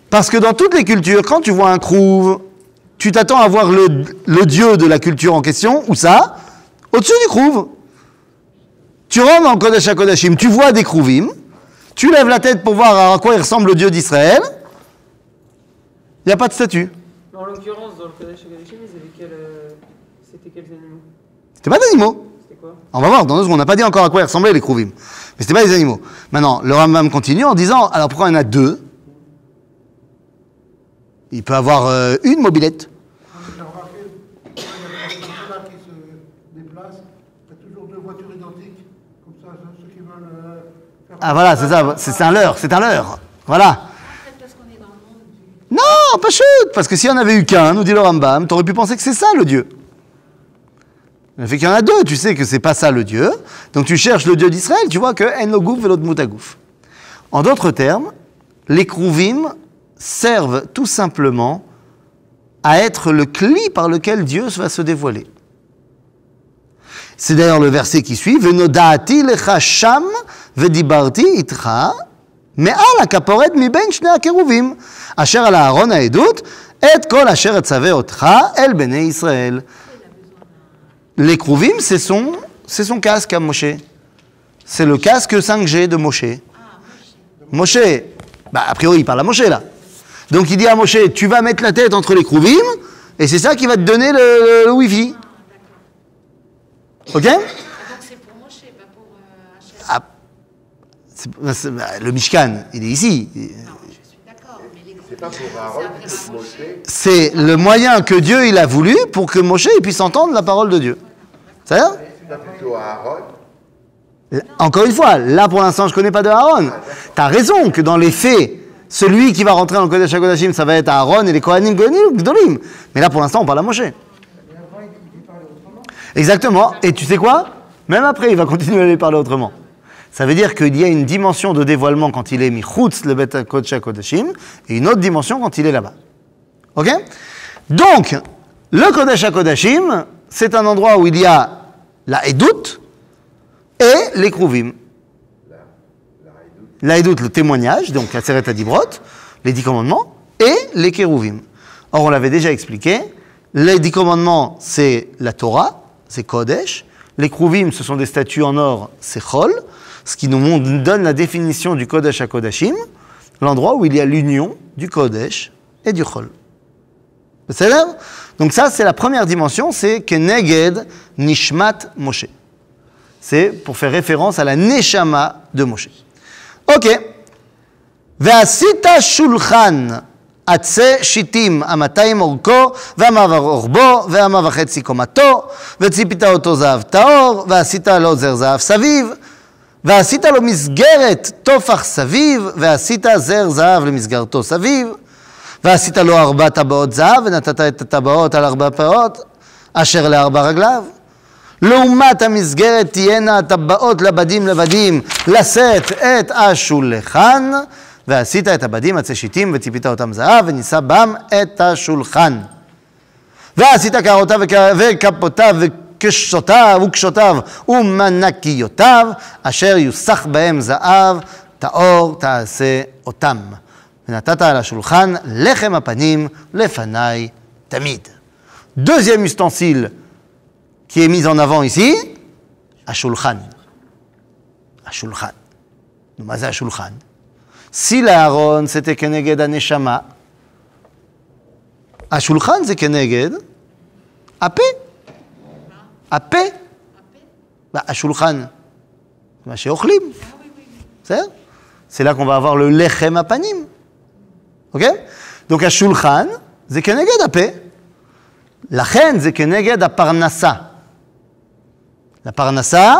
Parce que dans toutes les cultures, quand tu vois un crouve, tu t'attends à voir le Dieu de la culture en question, ou ça, au-dessus du crouve. Tu rentres dans le Kodesh HaKodashim, tu vois des krouvim, tu lèves la tête pour voir à quoi il ressemble le Dieu d'Israël, il n'y a pas de statue. En l'occurrence, dans le Kodesh HaKodashim, c'était quels animaux? C'était pas d'animaux. C'était quoi? On va voir, dans 2 secondes, on n'a pas dit encore à quoi ils ressemblaient les krouvim. Mais c'était pas des animaux. Maintenant, le Rambam continue en disant, alors pourquoi il y en a 2? Il peut avoir une mobilette. Il y a remarqué, il y a des personnes qui se déplacent, il y a toujours 2 voitures identiques, comme ça, ceux qui veulent faire... Ah voilà, c'est ça, c'est un leurre. Voilà. Peut-être parce qu'on est dans le monde du... Non, pas chute, parce que s'il n'y en avait eu qu'un, nous dit le Rambam, t'aurais pu penser que c'est ça le Dieu. Le fait qu'il y en a deux, tu sais que c'est pas ça le Dieu. Donc tu cherches le Dieu d'Israël, tu vois que en logouf et l'autre moutagouf. En d'autres termes, les krouvim servent tout simplement à être le cli par lequel Dieu va se dévoiler. C'est d'ailleurs le verset qui suit, Venoda'ati lecha sham vedibarti itcha me'al hakaporet miben shnei hakeruvim asher al Aaron ha'edut et kol asher etzaveh otcha el bnei Israël. Les krouvim, c'est son casque à Moshe. C'est le casque 5G de Moshe. Moshe, a priori, il parle à Moshe là. Donc il dit à Moshe, tu vas mettre la tête entre les krouvim, et c'est ça qui va te donner le Wi-Fi. Ok? Donc c'est pour Moshe, pas pour Hachem. Le Mishkan, il est ici. Non, je suis d'accord, mais les C'est pas pour Aaron, c'est pour Moshe. C'est le moyen que Dieu il a voulu pour que Moshe il puisse entendre la parole de Dieu. Ça va? C'est pas plutôt Aaron. Encore une fois, là pour l'instant je ne connais pas de Aaron. Tu as raison que dans les faits, celui qui va rentrer dans le Kodesh HaKodashim, ça va être Aaron et les Kohanim Gdolim. Mais là pour l'instant on parle à Moshe. Exactement. Et tu sais quoi? Même après il va continuer à les parler autrement. Ça veut dire qu'il y a une dimension de dévoilement quand il est michutz le Bet Kodesh HaKodashim et une autre dimension quand il est là-bas. Ok? Donc, le Kodesh HaKodashim, c'est un endroit où il y a la Edut et les Krouvim. La Edut, le témoignage, donc la Seret Adibrot, les 10 commandements, et les Kérouvim. Or, on l'avait déjà expliqué, les 10 commandements, c'est la Torah, c'est Kodesh. Les Krouvim, ce sont des statues en or, c'est Chol, ce qui nous donne la définition du Kodesh HaKodashim, l'endroit où il y a l'union du Kodesh et du Chol. C'est là? Donc ça, c'est la première dimension, c'est Keneged Nishmat Moshe. C'est pour faire référence à la Neshama de Moshe. Ok. Ve'asita shulchan atse shitim amatayim orko ve'amav orbo ve'amav v'chetzi komato ve'tzipita oto zahav taor ve'asita lo zer zahav saviv ve'asita lo misgeret tofach saviv ve'asita zer zahav למסגרתו saviv ועשית לו 4 טבעות זהב, ונתת את הטבעות על 4 פאות, אשר ל4 רגליו. לעומת המסגרת תהיינה הטבעות לבדים לבדים, לשאת את השולחן, ועשית את הבדים הצשיתים וציפית אותם זהב, ונישא בם את השולחן. ועשית קערותיו וכפותיו וקשותיו ומנקיותיו, אשר יוסח בהם זהב, טהור תעשה אותם. ונתת על השולחן לחם הפנים לפניי תמיד. Deuxième ustensile qui est mis en avant ici, השולחן. השולחן. מה זה השולחן? Si l'Aaron c'était כנגד הנשמה, השולחן זה כנגד הפה. הפה. השולחן, מה שאוכלים. C'est là qu'on va avoir le lechem apanim. Ok? Donc, השולחן, זה כנגד הפה. לכן, זה כנגד הפרנסה. La parnassa,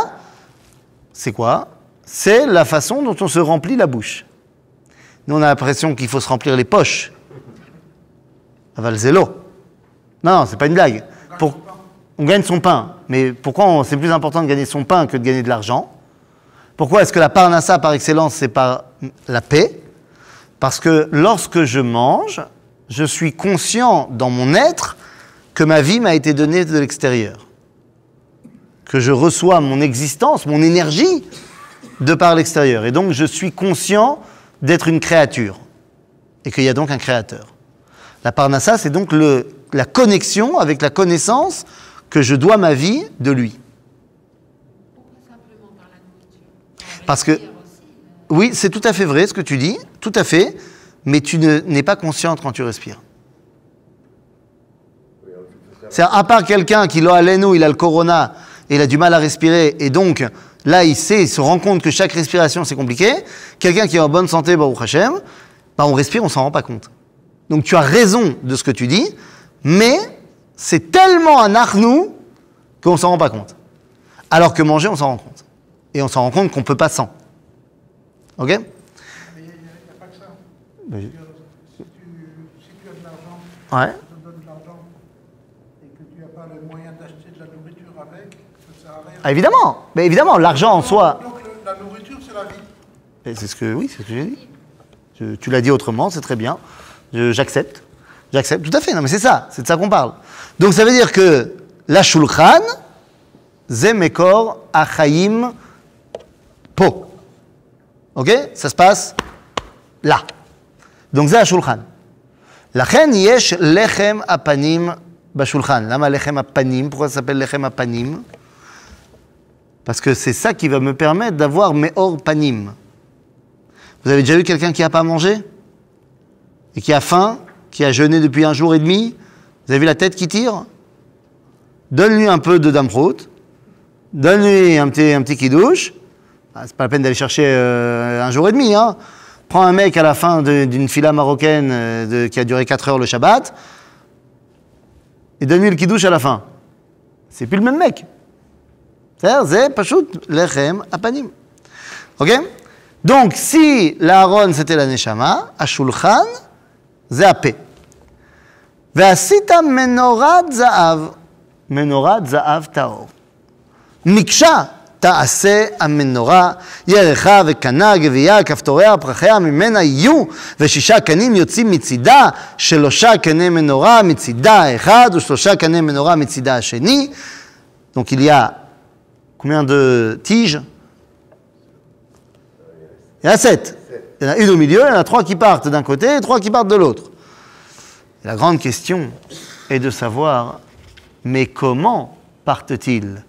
c'est quoi? C'est la façon dont on se remplit la bouche. Nous, on a l'impression qu'il faut se remplir les poches. Aval zélo. Non, c'est pas une blague. On gagne son pain. Mais pourquoi c'est plus important de gagner son pain que de gagner de l'argent? Pourquoi est-ce que la parnassa, par excellence, c'est par la paix? Parce que lorsque je mange, je suis conscient dans mon être que ma vie m'a été donnée de l'extérieur. Que je reçois mon existence, mon énergie, de par l'extérieur. Et donc, je suis conscient d'être une créature. Et qu'il y a donc un créateur. La parnassa, c'est donc la connexion avec la connaissance que je dois ma vie de lui. Pourquoi simplement par la nourriture? Parce que, oui, c'est tout à fait vrai ce que tu dis, tout à fait, mais tu n'es pas consciente quand tu respires. C'est à part quelqu'un qui l'a l'eno, il a le corona, et il a du mal à respirer, et donc, là, il se rend compte que chaque respiration, c'est compliqué. Quelqu'un qui est en bonne santé, Baruch Hashem, on respire, on s'en rend pas compte. Donc, tu as raison de ce que tu dis, mais c'est tellement un arnou qu'on s'en rend pas compte. Alors que manger, on s'en rend compte. Et on s'en rend compte qu'on peut pas sans. Ok? Mais il n'y a pas que ça. Oui. Si tu as de l'argent, Ouais. je te donne de l'argent, et que tu as pas le moyen d'acheter de la nourriture avec, ça sert à rien. Ah, évidemment, mais évidemment, l'argent en soi. Donc la nourriture, c'est la vie. Et c'est ce que, oui, c'est ce que j'ai dit. Tu l'as dit autrement, c'est très bien. J'accepte. J'accepte, tout à fait. Non, mais c'est de ça qu'on parle. Donc ça veut dire que la shulchan, ze mekor achaim po. Ok? Ça se passe là. Donc זה השולחן. לכן יש לחם הפנים בשולחן. למה לחם הפנים? Pourquoi ça s'appelle לחם הפנים? Parce que c'est ça qui va me permettre d'avoir meor panim. Vous avez déjà vu quelqu'un qui n'a pas mangé? Et qui a faim? Qui a jeûné depuis 1 jour et demi? Vous avez vu la tête qui tire? Donne-lui un peu de damrout. Donne-lui un petit kidouche. Ah, c'est pas la peine d'aller chercher 1 jour et demi, hein. Prends un mec à la fin d'une fila marocaine qui a duré 4 heures le Shabbat et donne-lui le kidouche à la fin. C'est plus le même mec. C'est pashut lechem apanim. Ok? Donc, si l'Aaron c'était la neshama, השולחן זה הפה. ועשית מנורת זהב, מנורת זהב טהור. מקשה תעשה המנורה, ירחה וקנה, גבייה, כפתוריה, פרחיה, ממנה יהיו, ו6 קנים יוצאים מצידה, 3 קני מנורה מצידה האחד, ו3 קני מנורה מצידה השני. Donc il y a combien de tiges? Il y en a 7. Il y en a une au milieu, il y en a 3 qui partent d'un côté et 3 qui partent de l'autre. La grande question est de savoir, mais comment partent-ils?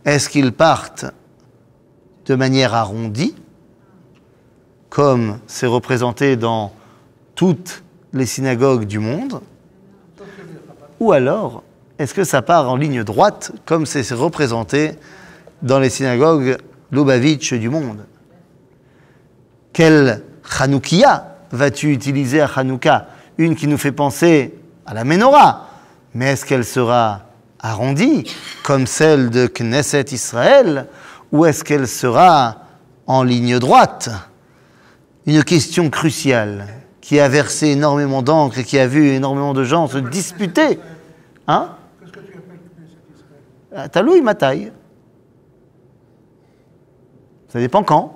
Est-ce qu'ils partent de manière arrondie, comme c'est représenté dans toutes les synagogues du monde, ou alors, est-ce que ça part en ligne droite, comme c'est représenté dans les synagogues Lubavitch du monde? Quelle Chanoukia vas-tu utiliser à Hanouka? Une qui nous fait penser à la Ménorah, mais est-ce qu'elle sera arrondie, comme celle de Knesset Israël, ou est-ce qu'elle sera en ligne droite? Une question cruciale qui a versé énormément d'encre et qui a vu énormément de gens se disputer. Hein? Qu'est-ce que tu appelles Knesset Israël? Taloui ma taille. Ça dépend quand.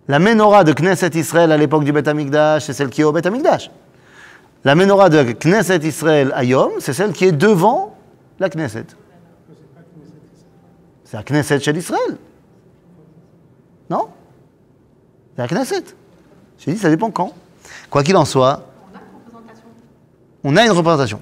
La Ménorah de Knesset Israël à l'époque du Beth Amikdash, c'est celle qui est au Beth Amikdash. La Ménorah de Knesset Israël à Yom, c'est celle qui est devant la Knesset. C'est la Knesset chez Israël. Non? C'est la Knesset. J'ai dit, ça dépend quand. Quoi qu'il en soit, on a une représentation.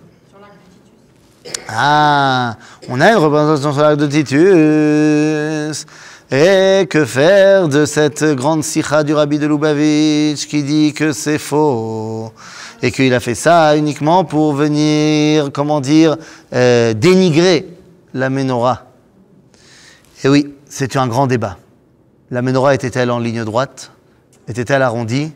Ah, on a une représentation sur l'arc de Titus. Et que faire de cette grande sikha du Rabbi de Lubavitch qui dit que c'est faux et qu'il a fait ça uniquement pour venir, comment dire, dénigrer la Ménorah? Et oui, c'est un grand débat. La Ménorah était-elle en ligne droite? Était-elle arrondie?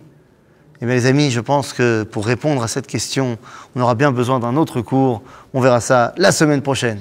Eh bien les amis, je pense que pour répondre à cette question, on aura bien besoin d'un autre cours. On verra ça la semaine prochaine.